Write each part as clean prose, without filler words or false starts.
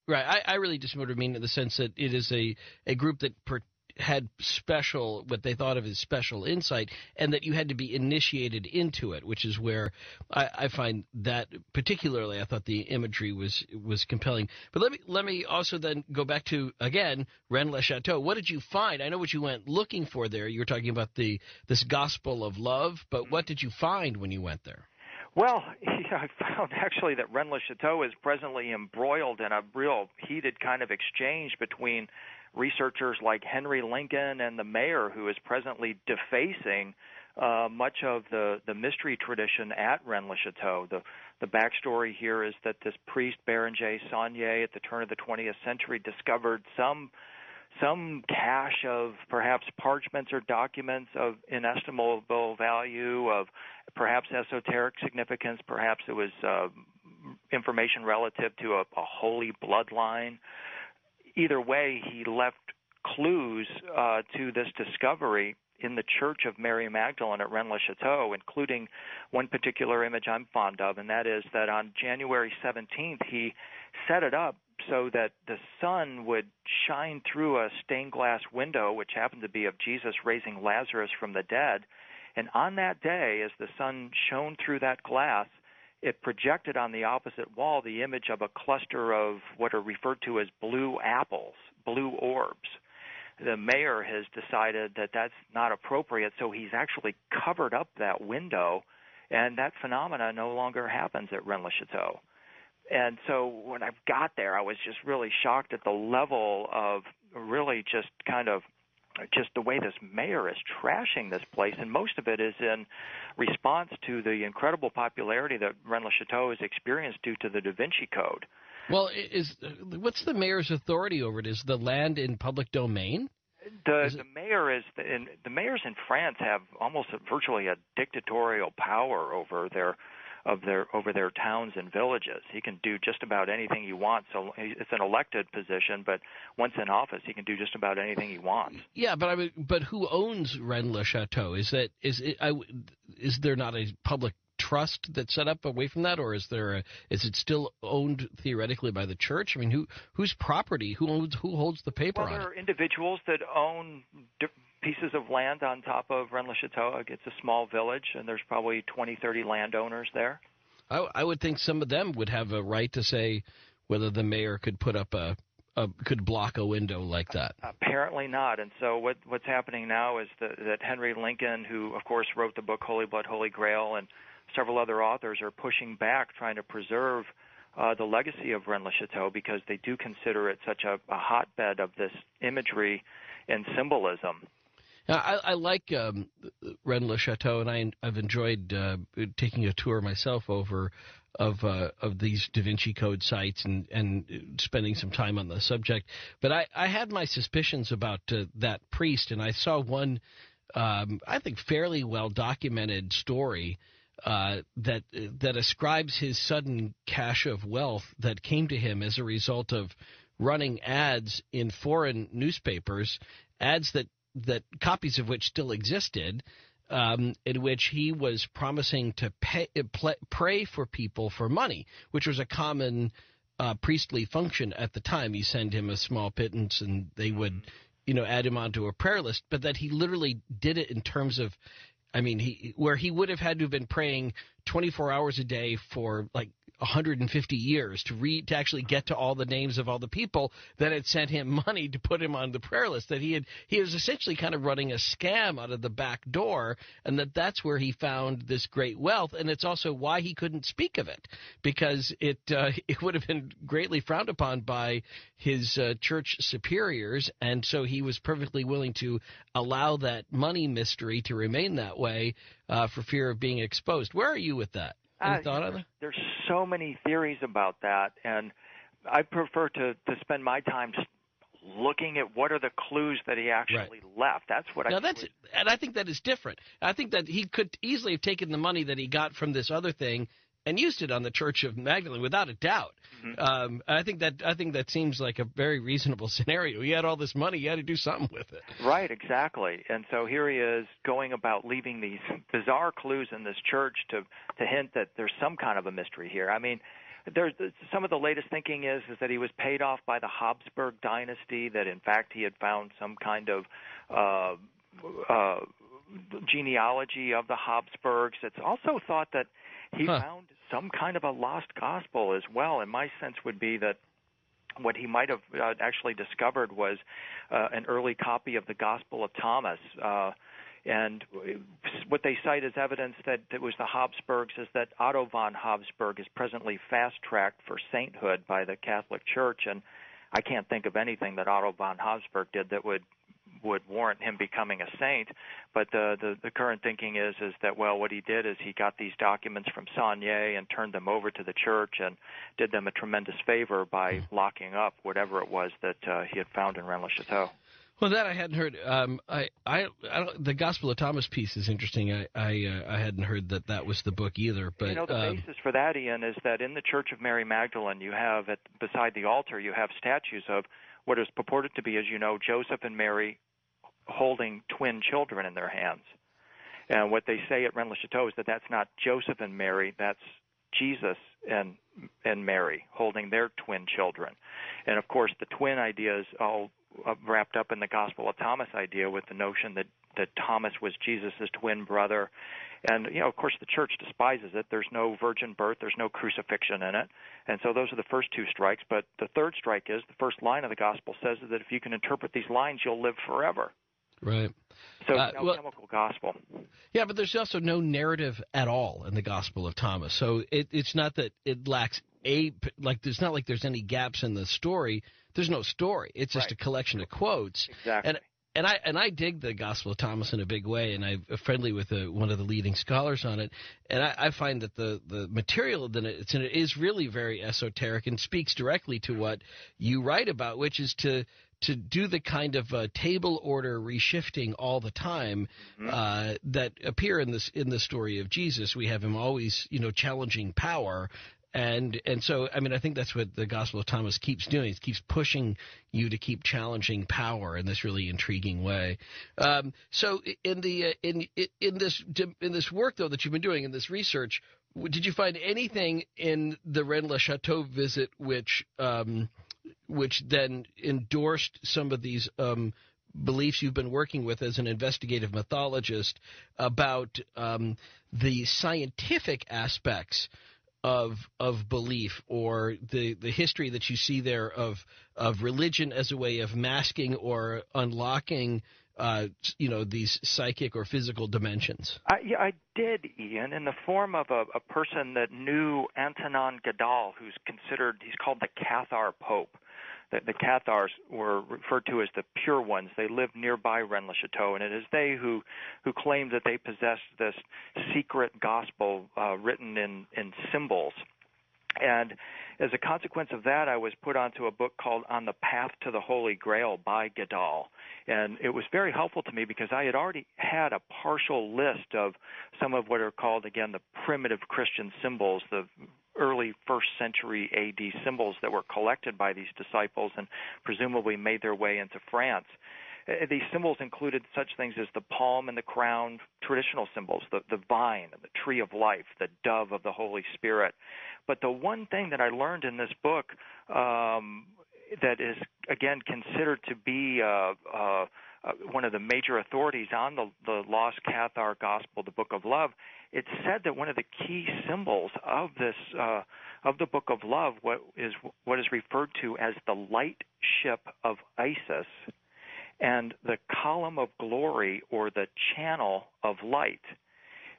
Right. I really just would mean in the sense that it is a group that had what they thought of as special insight, and that you had to be initiated into it, which is where I find that particularly I thought the imagery was compelling. But let me also then go back to, again, Rennes-le-Château. What did you find? I know what you went looking for there. You were talking about this gospel of love, but what did you find when you went there? Well, I found actually that Rennes-le-Château is presently embroiled in a real heated kind of exchange between researchers like Henry Lincoln and the mayor, who is presently defacing much of the mystery tradition at Rennes-le-Château. The backstory here is that this priest, Berenger Saunier, at the turn of the 20th century, discovered some cache of perhaps parchments or documents of inestimable value, of perhaps esoteric significance, perhaps it was information relative to a holy bloodline. Either way, he left clues to this discovery in the Church of Mary Magdalene at Rennes-le-Château, including one particular image I'm fond of, and that is that on January 17th, he set it up so that the sun would shine through a stained glass window, which happened to be of Jesus raising Lazarus from the dead. And on that day, as the sun shone through that glass, it projected on the opposite wall the image of a cluster of what are referred to as blue apples, blue orbs. The mayor has decided that that's not appropriate, so he's actually covered up that window, and that phenomena no longer happens at Rennes-le-Château. And so when I got there, I was just really shocked at the level of really just the way this mayor is trashing this place, and most of it is in response to the incredible popularity that Rennes-le-Château has experienced due to the Da Vinci Code. Well, what's the mayor's authority over it? Is the land in public domain? The mayors in France have almost virtually a dictatorial power over their towns and villages. He can do just about anything he wants. So it's an elected position, but once in office, he can do just about anything he wants. Yeah, but who owns Rennes-le-Château? Is there not a public trust that's set up away from that, or is it still owned theoretically by the church? I mean, whose property? Who holds the paper on it? Well, there are individuals that own pieces of land on top of Rennes-le-Château. It's a small village, and there's probably 20, 30 landowners there. I would think some of them would have a right to say whether the mayor could put up could block a window like that. Apparently not. And so what's happening now is that Henry Lincoln, who of course wrote the book Holy Blood, Holy Grail, and several other authors are pushing back, trying to preserve the legacy of Rennes-le-Château because they do consider it such a hotbed of this imagery and symbolism. Now, I like Rennes-le-Château, and I've enjoyed taking a tour myself of these Da Vinci Code sites and spending some time on the subject. But I had my suspicions about that priest, and I saw one, I think, fairly well documented story that ascribes his sudden cache of wealth that came to him as a result of running ads in foreign newspapers, ads that copies of which still existed, in which he was promising to pray for people for money, which was a common priestly function at the time. You send him a small pittance, and they would, add him onto a prayer list. But that he literally did it in terms of, where he would have had to have been praying 24 hours a day for like 150 years to actually get to all the names of all the people that had sent him money to put him on the prayer list, that he was essentially kind of running a scam out of the back door, and that's where he found this great wealth. And it's also why he couldn't speak of it, because it would have been greatly frowned upon by his church superiors, and so he was perfectly willing to allow that money mystery to remain that way for fear of being exposed. Where are you with that? Any thought on that? There's so many theories about that, and I prefer to spend my time just looking at what are the clues that he actually left. That's what and I think that is different. I think that he could easily have taken the money that he got from this other thing and used it on the Church of Magdalene without a doubt. Mm-hmm. I think that seems like a very reasonable scenario. He had all this money; he had to do something with it. Right, exactly. And so here he is going about leaving these bizarre clues in this church to hint that there's some kind of a mystery here. I mean, There's some of the latest thinking is that he was paid off by the Habsburg dynasty, that in fact he had found some kind of genealogy of the Habsburgs. It's also thought that he found some kind of a lost gospel as well, and my sense would be that what he might have actually discovered was an early copy of the Gospel of Thomas. And what they cite as evidence that it was the Habsburgs is that Otto von Habsburg is presently fast-tracked for sainthood by the Catholic Church, and I can't think of anything that Otto von Habsburg did that would warrant him becoming a saint. But the current thinking is that, well, what he did is he got these documents from Saunier and turned them over to the church and did them a tremendous favor by locking up whatever it was that he had found in Rennes-le-Château. Well, that I hadn't heard. The Gospel of Thomas piece is interesting. I hadn't heard that was the book either. But the basis for that, Ian, is that in the Church of Mary Magdalene, you have beside the altar, you have statues of what is purported to be, as you know, Joseph and Mary holding twin children in their hands. And what they say at Rennes-le-Château is that that's not Joseph and Mary, that's Jesus and Mary holding their twin children. And of course, the twin idea is all wrapped up in the Gospel of Thomas idea, with the notion that Thomas was Jesus' twin brother. And, of course, the church despises it. There's no virgin birth. There's no crucifixion in it. And so those are the first two strikes. But the third strike is the first line of the Gospel says that if you can interpret these lines, you'll live forever. Right. So no chemical gospel. Yeah, but there's also no narrative at all in the Gospel of Thomas. So it's not that it lacks it's not like there's any gaps in the story. There's no story. It's just a collection of quotes. Exactly. And I dig the Gospel of Thomas in a big way, and I'm friendly with one of the leading scholars on it. And I find that the material that it's in it is really very esoteric and speaks directly to what you write about, which is to do the kind of table order reshifting all the time that appear in the story of Jesus. We have him always, challenging power. And so, I mean, I think that's what the Gospel of Thomas keeps doing. It keeps pushing you to keep challenging power in this really intriguing way. So in this work, though, that you've been doing, in this research, did you find anything in the Rennes-le-Château visit which then endorsed some of these beliefs you've been working with as an investigative methodologist about the scientific aspects of belief, or the history that you see there of religion as a way of masking or unlocking these psychic or physical dimensions? I did, Ian, in the form of a person that knew Antonin Gadal, he's called the Cathar Pope. The Cathars were referred to as the pure ones. They lived nearby Rennes-le-Château, and it is they who claimed that they possessed this secret gospel written in symbols. And as a consequence of that, I was put onto a book called On the Path to the Holy Grail by Gadal. And it was very helpful to me because I had already had a partial list of some of what are called, again, the primitive Christian symbols, the early first century A.D. symbols that were collected by these disciples and presumably made their way into France. These symbols included such things as the palm and the crown, traditional symbols, the vine, the tree of life, the dove of the Holy Spirit. But the one thing that I learned in this book that is, again, considered to be one of the major authorities on the Lost Cathar Gospel, the Book of Love, it said that one of the key symbols of this of the Book of Love, what is referred to as the light ship of Isis, and the column of glory, or the channel of light.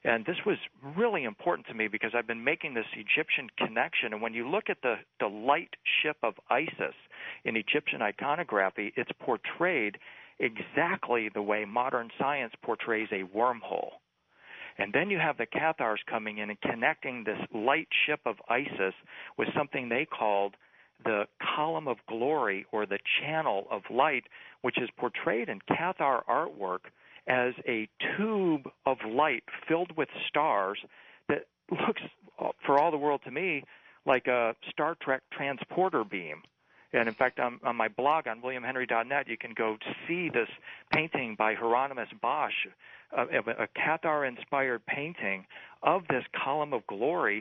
And this was really important to me because I've been making this Egyptian connection. And when you look at the light ship of Isis in Egyptian iconography, it's portrayed exactly the way modern science portrays a wormhole. And then you have the Cathars coming in and connecting this light ship of Isis with something they called the column of glory, or the channel of light, which is portrayed in Cathar artwork as a tube of light filled with stars that looks, for all the world to me, like a Star Trek transporter beam. And in fact, on my blog on WilliamHenry.net, you can go see this painting by Hieronymus Bosch, a Cathar-inspired painting of this column of glory